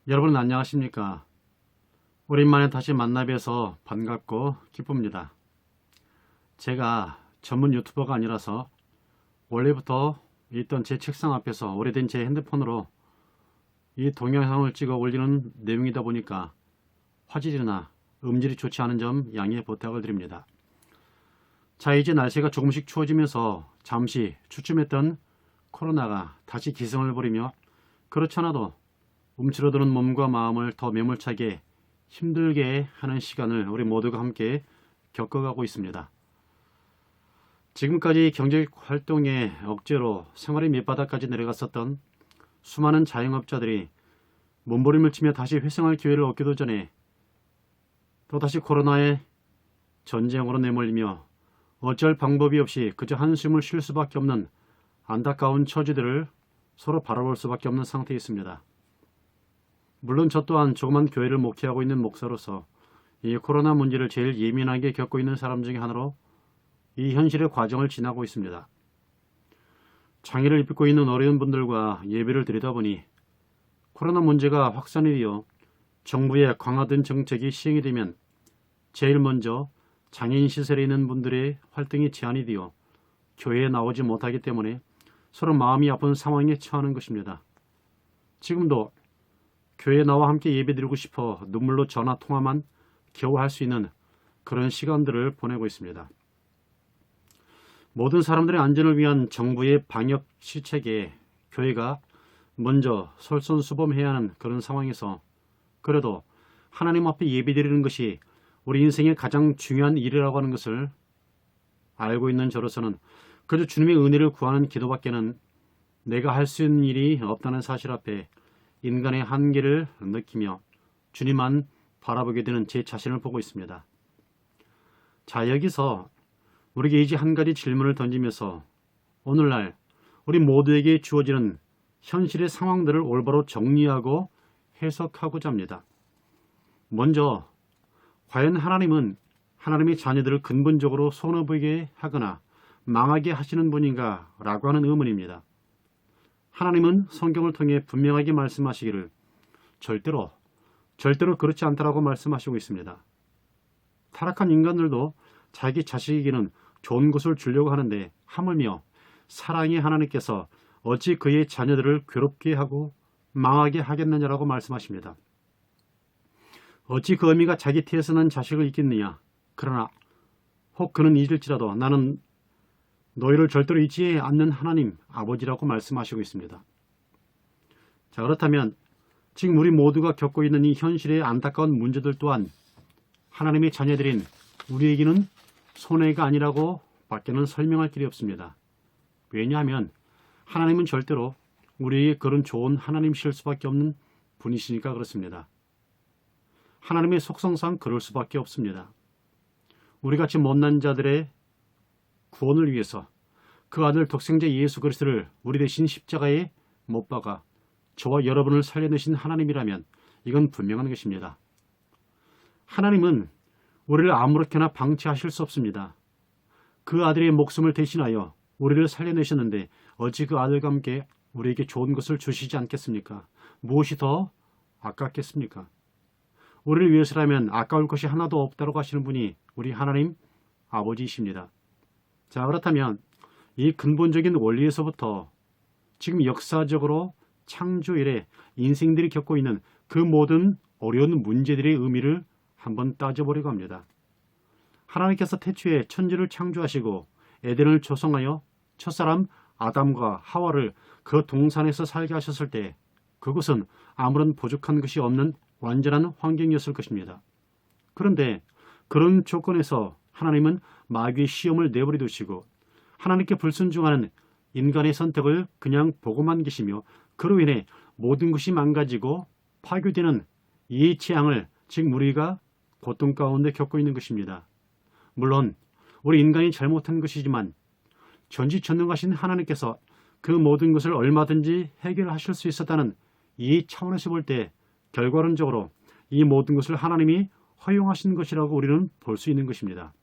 여러분 안녕하십니까? 오랜만에 다시 만나 뵈서 반갑고 기쁩니다. 제가 전문 유튜버가 아니라서 원래부터 있던 제 책상 앞에서 오래된 제 핸드폰으로 이 동영상을 찍어 올리는 내용이다 보니까 화질이나 음질이 좋지 않은 점 양해 부탁을 드립니다. 자, 이제 날씨가 조금씩 추워지면서 잠시 주춤했던 코로나가 다시 기승을 부리며 그렇지 않아도 움츠러드는 몸과 마음을 더 매몰차게 힘들게 하는 시간을 우리 모두가 함께 겪어가고 있습니다. 지금까지 경제 활동에 억제로 생활의 밑바닥까지 내려갔었던 수많은 자영업자들이 몸부림을 치며 다시 회생할 기회를 얻기도 전에 또다시 코로나의 전쟁으로 내몰리며 어쩔 방법이 없이 그저 한숨을 쉴 수밖에 없는 안타까운 처지들을 서로 바라볼 수밖에 없는 상태에 있습니다. 물론 저 또한 조그만 교회를 목회하고 있는 목사로서 이 코로나 문제를 제일 예민하게 겪고 있는 사람 중에 하나로 이 현실의 과정을 지나고 있습니다. 장애를 입고 있는 어려운 분들과 예배를 드리다 보니 코로나 문제가 확산이 되어 정부의 강화된 정책이 시행이 되면 제일 먼저 장애인 시설에 있는 분들의 활동이 제한이 되어 교회에 나오지 못하기 때문에 서로 마음이 아픈 상황에 처하는 것입니다. 지금도 교회에 나와 함께 예배드리고 싶어 눈물로 전화 통화만 겨우 할 수 있는 그런 시간들을 보내고 있습니다. 모든 사람들의 안전을 위한 정부의 방역 시책에 교회가 먼저 솔선수범해야 하는 그런 상황에서 그래도 하나님 앞에 예배드리는 것이 우리 인생의 가장 중요한 일이라고 하는 것을 알고 있는 저로서는 그저 주님의 은혜를 구하는 기도밖에는 내가 할 수 있는 일이 없다는 사실 앞에 인간의 한계를 느끼며 주님만 바라보게 되는 제 자신을 보고 있습니다. 자, 여기서 우리에게 이제 한 가지 질문을 던지면서 오늘날 우리 모두에게 주어지는 현실의 상황들을 올바로 정리하고 해석하고자 합니다. 먼저 과연 하나님은 하나님의 자녀들을 근본적으로 손해보게 하거나 망하게 하시는 분인가 라고 하는 의문입니다. 하나님은 성경을 통해 분명하게 말씀하시기를 절대로 그렇지 않다라고 말씀하시고 있습니다. 타락한 인간들도 자기 자식에게는 좋은 것을 주려고 하는데 하물며 사랑의 하나님께서 어찌 그의 자녀들을 괴롭게 하고 망하게 하겠느냐라고 말씀하십니다. 어찌 그 어미가 자기 태에서 난 자식을 잊겠느냐. 그러나 혹 그는 잊을지라도 나는 너희를 절대로 잊지 않는 하나님 아버지라고 말씀하시고 있습니다. 자, 그렇다면 지금 우리 모두가 겪고 있는 이 현실의 안타까운 문제들 또한 하나님의 자녀들인 우리에게는 손해가 아니라고 밖에는 설명할 길이 없습니다. 왜냐하면 하나님은 절대로 우리에게 그런 좋은 하나님이실 수밖에 없는 분이시니까 그렇습니다. 하나님의 속성상 그럴 수밖에 없습니다. 우리같이 못난 자들의 구원을 위해서 그 아들 독생자 예수 그리스도를 우리 대신 십자가에 못 박아 저와 여러분을 살려내신 하나님이라면 이건 분명한 것입니다. 하나님은 우리를 아무렇게나 방치하실 수 없습니다. 그 아들의 목숨을 대신하여 우리를 살려내셨는데 어찌 그 아들과 함께 우리에게 좋은 것을 주시지 않겠습니까? 무엇이 더 아깝겠습니까? 우리를 위해서라면 아까울 것이 하나도 없다고 하시는 분이 우리 하나님 아버지이십니다. 자, 그렇다면 이 근본적인 원리에서부터 지금 역사적으로 창조 이래 인생들이 겪고 있는 그 모든 어려운 문제들의 의미를 한번 따져보려고 합니다. 하나님께서 태초에 천지를 창조하시고 에덴을 조성하여 첫사람 아담과 하와를 그 동산에서 살게 하셨을 때 그것은 아무런 부족한 것이 없는 완전한 환경이었을 것입니다. 그런데 그런 조건에서 하나님은 마귀의 시험을 내버려 두시고 하나님께 불순종하는 인간의 선택을 그냥 보고만 계시며 그로 인해 모든 것이 망가지고 파괴되는 이 재앙을 지금 우리가 고통 가운데 겪고 있는 것입니다. 물론 우리 인간이 잘못한 것이지만 전지전능하신 하나님께서 그 모든 것을 얼마든지 해결하실 수 있었다는 이 차원에서 볼 때 결과론적으로 이 모든 것을 하나님이 허용하신 것이라고 우리는 볼 수 있는 것입니다.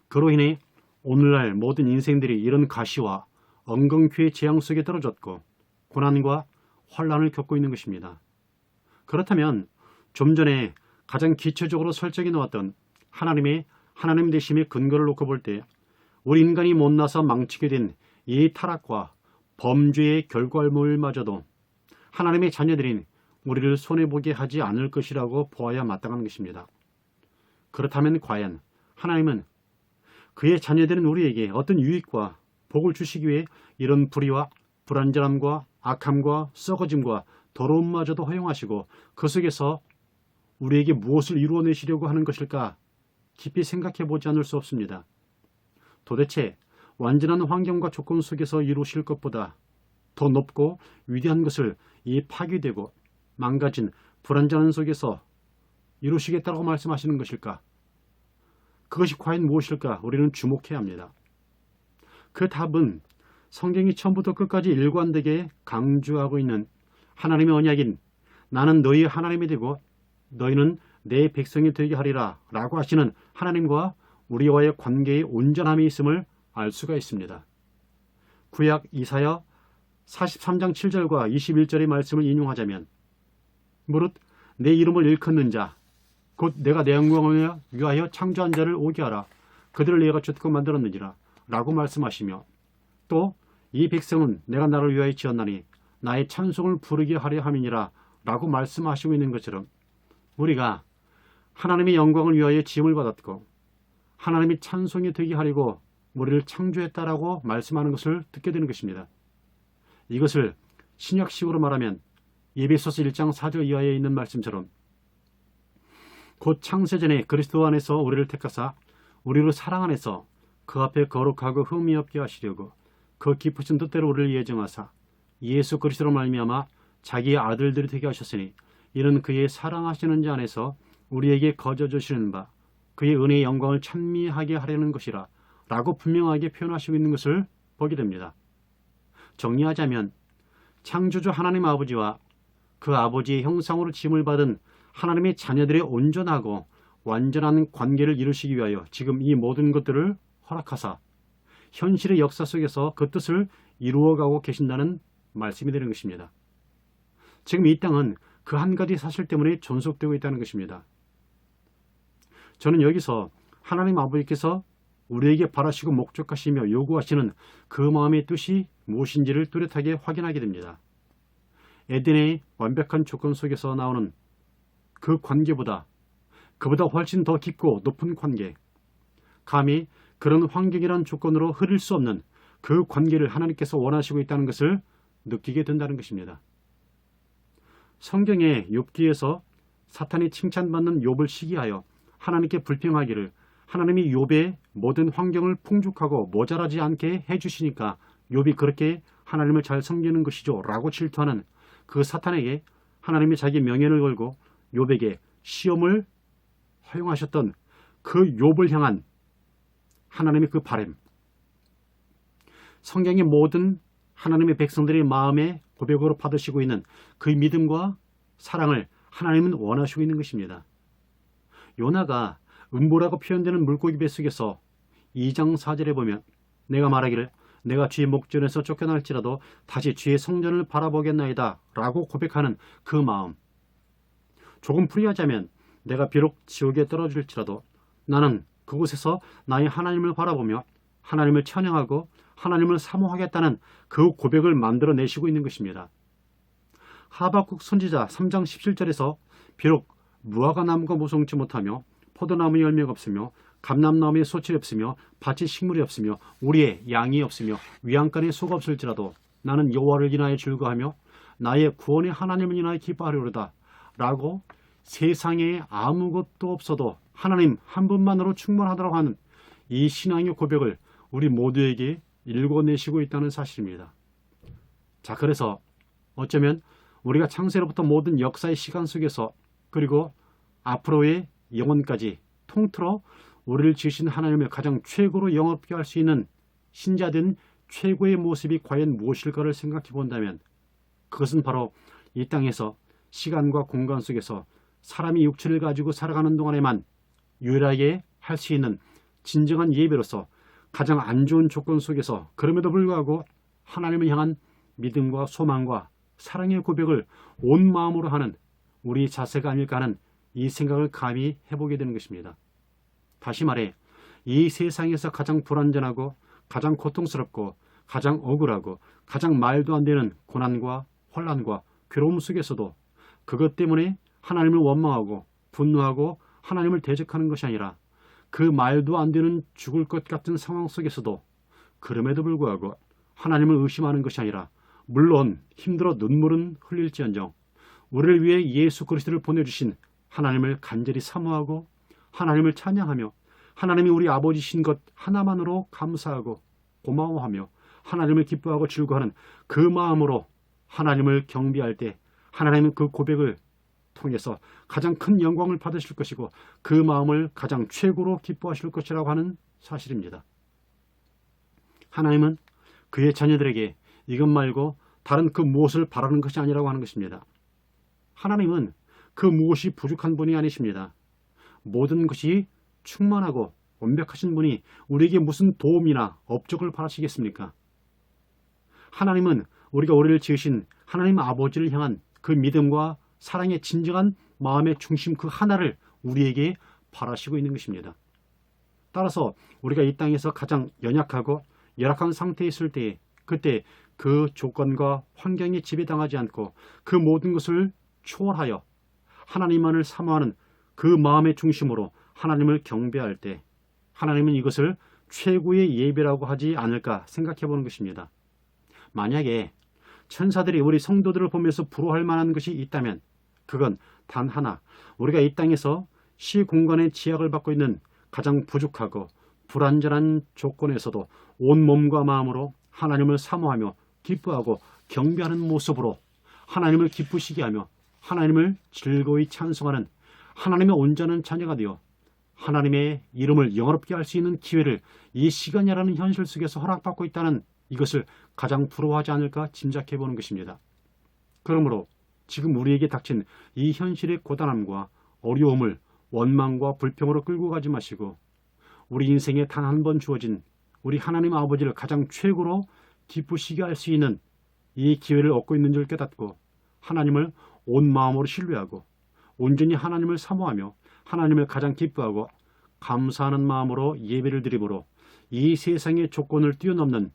그로 인해 오늘날 모든 인생들이 이런 가시와 엉겅퀴의 재앙 속에 떨어졌고 고난과 환란을 겪고 있는 것입니다. 그렇다면 좀 전에 가장 기초적으로 설정해 놓았던 하나님의 하나님 되심의 근거를 놓고 볼 때 우리 인간이 못나서 망치게 된 이 타락과 범죄의 결과물마저도 하나님의 자녀들인 우리를 손해보게 하지 않을 것이라고 보아야 마땅한 것입니다. 그렇다면 과연 하나님은 그의 자녀들인 우리에게 어떤 유익과 복을 주시기 위해 이런 불의와 불완전함과 악함과 썩어짐과 더러움마저도 허용하시고 그 속에서 우리에게 무엇을 이루어내시려고 하는 것일까 깊이 생각해 보지 않을 수 없습니다. 도대체 완전한 환경과 조건 속에서 이루실 것보다 더 높고 위대한 것을 이 파괴되고 망가진 불완전한 속에서 이루시겠다고 말씀하시는 것일까? 그것이 과연 무엇일까? 우리는 주목해야 합니다. 그 답은 성경이 처음부터 끝까지 일관되게 강조하고 있는 하나님의 언약인 나는 너희 하나님이 되고 너희는 내 백성이 되게 하리라 라고 하시는 하나님과 우리와의 관계의 온전함이 있음을 알 수가 있습니다. 구약 이사야 43장 7절과 21절의 말씀을 인용하자면 무릇 내 이름을 일컫는 자 곧 내가 내 영광을 위하여 창조한 자를 오게 하라. 그들을 내가 쫓고 만들었느니라 라고 말씀하시며 또 이 백성은 내가 나를 위하여 지었나니 나의 찬송을 부르게 하려 함이니라 라고 말씀하시고 있는 것처럼 우리가 하나님의 영광을 위하여 지음을 받았고 하나님이 찬송이 되게 하려고 우리를 창조했다라고 말씀하는 것을 듣게 되는 것입니다. 이것을 신약식으로 말하면 에베소서 1장 4절 이하에 있는 말씀처럼 곧 창세전에 그리스도 안에서 우리를 택하사 우리로 사랑 안에서 그 앞에 거룩하고 흠이 없게 하시려고 그 깊으신 뜻대로 우리를 예정하사 예수 그리스도로 말미암아 자기의 아들들이 되게 하셨으니 이는 그의 사랑하시는 자 안에서 우리에게 거저 주시는 바 그의 은혜의 영광을 찬미하게 하려는 것이라 라고 분명하게 표현하시고 있는 것을 보게 됩니다. 정리하자면 창조주 하나님 아버지와 그 아버지의 형상으로 지음을 받은 하나님의 자녀들의 온전하고 완전한 관계를 이루시기 위하여 지금 이 모든 것들을 허락하사 현실의 역사 속에서 그 뜻을 이루어가고 계신다는 말씀이 되는 것입니다. 지금 이 땅은 그 한 가지 사실 때문에 존속되고 있다는 것입니다. 저는 여기서 하나님 아버지께서 우리에게 바라시고 목적하시며 요구하시는 그 마음의 뜻이 무엇인지를 뚜렷하게 확인하게 됩니다. 에덴의 완벽한 조건 속에서 나오는 그 관계보다 그보다 훨씬 더 깊고 높은 관계, 감히 그런 환경이란 조건으로 흐릴 수 없는 그 관계를 하나님께서 원하시고 있다는 것을 느끼게 된다는 것입니다. 성경의 욥기에서 사탄이 칭찬받는 욥을 시기하여 하나님께 불평하기를 하나님이 욥의 모든 환경을 풍족하고 모자라지 않게 해주시니까 욥이 그렇게 하나님을 잘 섬기는 것이죠 라고 질투하는 그 사탄에게 하나님이 자기 명예를 걸고 욥에게 시험을 허용하셨던 그 욥을 향한 하나님의 그 바람, 성경의 모든 하나님의 백성들의 마음의 고백으로 받으시고 있는 그 믿음과 사랑을 하나님은 원하시고 있는 것입니다. 요나가 음보라고 표현되는 물고기 뱃속에서 2장 4절에 보면 내가 말하기를 내가 주의 목전에서 쫓겨날지라도 다시 주의 성전을 바라보겠나이다 라고 고백하는 그 마음, 조금 풀이하자면 내가 비록 지옥에 떨어질지라도 나는 그곳에서 나의 하나님을 바라보며 하나님을 찬양하고 하나님을 사모하겠다는 그 고백을 만들어내시고 있는 것입니다. 하박국 선지자 3장 17절에서 비록 무화과 나무가 무성치 못하며 포도나무 열매가 없으며 감람나무에 소출이 없으며 밭에 식물이 없으며 우리의 양이 없으며 위안간에 소가 없을지라도 나는 여호와를 인하여 즐거하며 나의 구원의 하나님을 인하여 기뻐하리로다 라고 세상에 아무것도 없어도 하나님 한 분만으로 충분하다고 하는 이 신앙의 고백을 우리 모두에게 읽어내시고 있다는 사실입니다. 자, 그래서 어쩌면 우리가 창세로부터 모든 역사의 시간 속에서 그리고 앞으로의 영원까지 통틀어 우리를 지으신 하나님을 가장 최고로 영업케 할 수 있는 신자된 최고의 모습이 과연 무엇일까를 생각해 본다면 그것은 바로 이 땅에서 시간과 공간 속에서 사람이 육체를 가지고 살아가는 동안에만 유일하게 할 수 있는 진정한 예배로서 가장 안 좋은 조건 속에서 그럼에도 불구하고 하나님을 향한 믿음과 소망과 사랑의 고백을 온 마음으로 하는 우리 자세가 아닐까 하는 이 생각을 감히 해보게 되는 것입니다. 다시 말해 이 세상에서 가장 불완전하고 가장 고통스럽고 가장 억울하고 가장 말도 안 되는 고난과 혼란과 괴로움 속에서도 그것 때문에 하나님을 원망하고 분노하고 하나님을 대적하는 것이 아니라 그 말도 안 되는 죽을 것 같은 상황 속에서도 그럼에도 불구하고 하나님을 의심하는 것이 아니라 물론 힘들어 눈물은 흘릴지언정 우리를 위해 예수 그리스도를 보내주신 하나님을 간절히 사모하고 하나님을 찬양하며 하나님이 우리 아버지신 것 하나만으로 감사하고 고마워하며 하나님을 기뻐하고 즐거워하는 그 마음으로 하나님을 경배할 때 하나님은 그 고백을 통해서 가장 큰 영광을 받으실 것이고 그 마음을 가장 최고로 기뻐하실 것이라고 하는 사실입니다. 하나님은 그의 자녀들에게 이것 말고 다른 그 무엇을 바라는 것이 아니라고 하는 것입니다. 하나님은 그 무엇이 부족한 분이 아니십니다. 모든 것이 충만하고 완벽하신 분이 우리에게 무슨 도움이나 업적을 바라시겠습니까? 하나님은 우리가 우리를 지으신 하나님 아버지를 향한 그 믿음과 사랑의 진정한 마음의 중심 그 하나를 우리에게 바라시고 있는 것입니다. 따라서 우리가 이 땅에서 가장 연약하고 열악한 상태에 있을 때 그때 그 조건과 환경에 지배당하지 않고 그 모든 것을 초월하여 하나님만을 사모하는 그 마음의 중심으로 하나님을 경배할 때 하나님은 이것을 최고의 예배라고 하지 않을까 생각해 보는 것입니다. 만약에 천사들이 우리 성도들을 보면서 부러워할 만한 것이 있다면 그건 단 하나, 우리가 이 땅에서 시공간의 제약을 받고 있는 가장 부족하고 불완전한 조건에서도 온 몸과 마음으로 하나님을 사모하며 기뻐하고 경배하는 모습으로 하나님을 기쁘시게 하며 하나님을 즐거이 찬송하는 하나님의 온전한 자녀가 되어 하나님의 이름을 영화롭게 할 수 있는 기회를 이 시간이라는 현실 속에서 허락받고 있다는 이것을 가장 부러워하지 않을까 짐작해 보는 것입니다. 그러므로 지금 우리에게 닥친 이 현실의 고단함과 어려움을 원망과 불평으로 끌고 가지 마시고 우리 인생에 단 한 번 주어진 우리 하나님 아버지를 가장 최고로 기쁘시게 할 수 있는 이 기회를 얻고 있는 줄 깨닫고 하나님을 온 마음으로 신뢰하고 온전히 하나님을 사모하며 하나님을 가장 기뻐하고 감사하는 마음으로 예배를 드림으로 이 세상의 조건을 뛰어넘는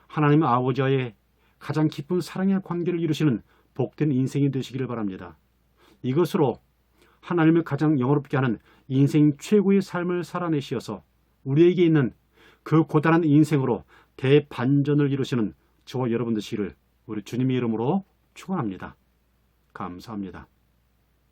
하나님 아버지와의 가장 깊은 사랑의 관계를 이루시는 복된 인생이 되시기를 바랍니다. 이것으로 하나님을 가장 영화롭게 하는 인생 최고의 삶을 살아내시어서 우리에게 있는 그 고단한 인생으로 대반전을 이루시는 저와 여러분 되시기를 우리 주님의 이름으로 축원합니다. 감사합니다.